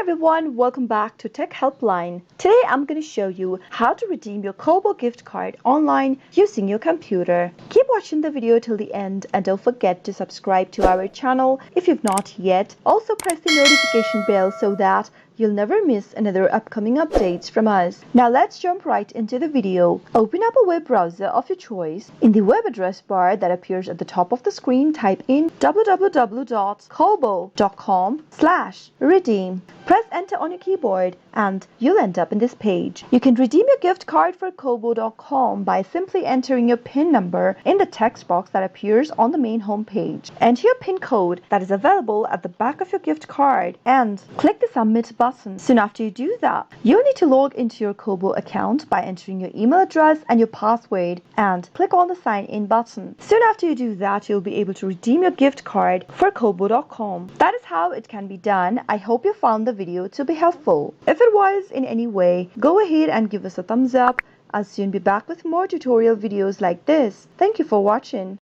everyone, welcome back to Tech Helpline. Today I'm going to show you how to redeem your Kobo gift card online using your computer. Keep watching the video till the end and don't forget to subscribe to our channel if you've not yet. Also press the notification bell so that you'll never miss another upcoming updates from us. Now let's jump right into the video. Open up a web browser of your choice. In the web address bar that appears at the top of the screen, type in www.kobo.com/redeem. Press enter on your keyboard and you'll end up in this page. You can redeem your gift card for Kobo.com by simply entering your PIN number in the text box that appears on the main home page. Enter your PIN code that is available at the back of your gift card and click the submit button. Soon after you do that, you'll need to log into your Kobo account by entering your email address and your password and click on the sign in button. Soon after you do that, you'll be able to redeem your gift card for Kobo.com. That is how it can be done. I hope you found the video to be helpful. If it was in any way, go ahead and give us a thumbs up. I'll soon be back with more tutorial videos like this. Thank you for watching.